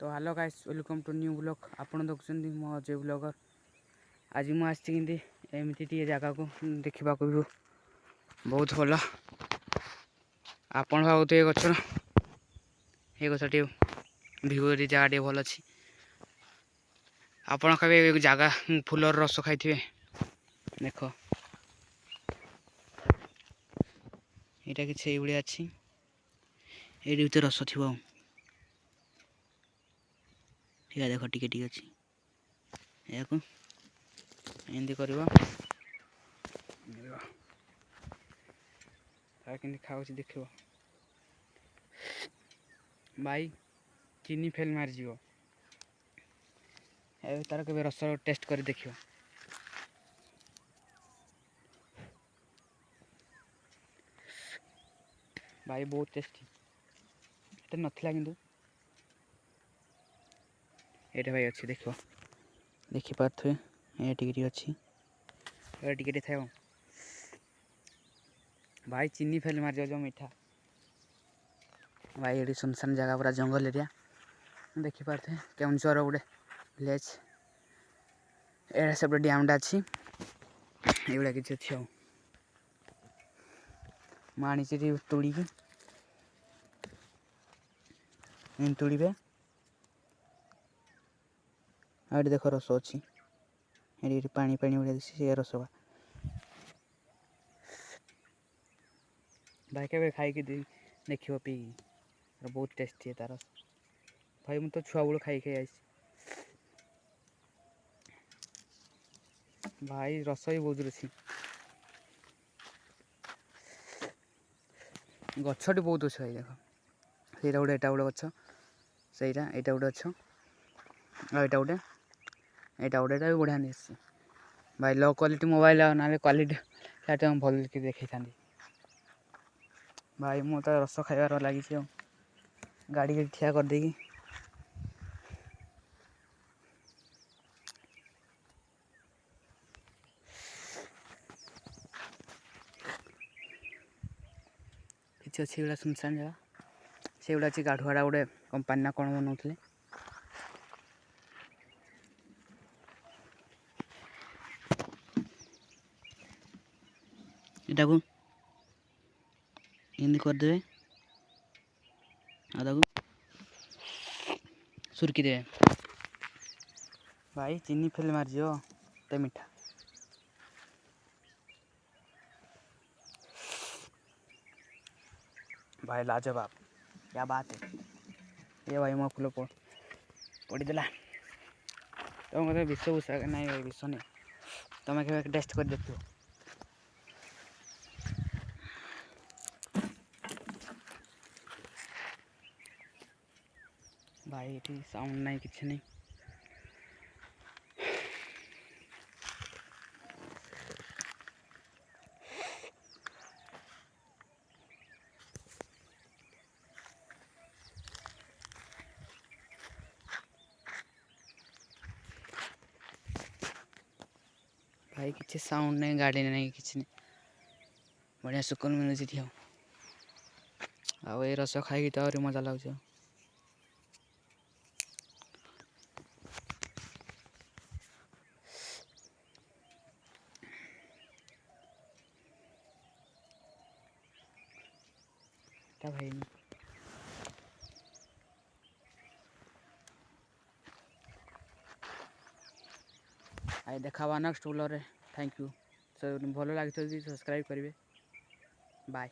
तो hello guys welcome to new blog आपण देखुଛନ୍ତି मो अजय ब्लॉगर। आज मु आछि एमती टी जगह को देखा भी बहुत भल आपण भावुए गछ ये गछटी भ्यू जगह टे भल अच्छी आपण कभी जगह फूलर रस खाई देख यहाँ कि अच्छी ये रस थी ठीक है देख टिके अच्छी या एमती कर खाऊ देख भाई चीनी फेल मारिज तार के रस टेस्ट कर देख भाई बहुत टेस्टी एत नाला कि ये भाई अच्छी देख देखिपे ये टिके अच्छी टिके था भाई चीनी फेल मार जाओ मीठा भाई ये सुनसान जगह पूरा जंगल एरिया देखिपे केउंझर गोटे विलेज ए सब डैमटा अच्छी ये किसी अच्छी माणी तोड़ी तोड़े आठ देख रस अच्छी ये पानी पानी उड़ा सी रस भाई के खाई देख पी बहुत टेस्टी है तार भाई मुझे तो छुआ बेलू खाई खाई भाई रस भी बहुत अच्छी गछटी बहुत अच्छे भाई देख सहीटा गोटे एटा गोटे गछ सहीटा यहाँ गोटे अच्छ आईटा गोटे यहाँ गोटे भी बढ़िया नहीं भाई लो क्वालिटी मोबाइल ना क्वालिटी भल देखी था भाई मु तो रस खाइबार लगी गाड़ी ठिया कर देगी किसी अच्छी सुनसान जगह से गुड़ा अच्छी गाढ़ुआड़ा गोटे कंपानी ना कौन बनाते इटा को एमती करदे आधा को सुरकी दे भाई चीनी फेल मारज ते मीठा भाई लाजवाब क्या बात है ये भाई मो फूल पड़ीदेला तो मतलब विष भूषा नहीं भाई विष नहीं तुम के टेस्ट कर देख भाई ये साउंड नहीं किसी नहीं भाई किसी साउंड नहीं गाड़ी नहीं किसी नहीं बढ़िया सुकून मिलूँ ये रस खाई तो और मजा लगे भाई आई देखा नेक्स्ट ब्लॉग रे थैंक यू भल लगे सब्सक्राइब करेंगे बाय।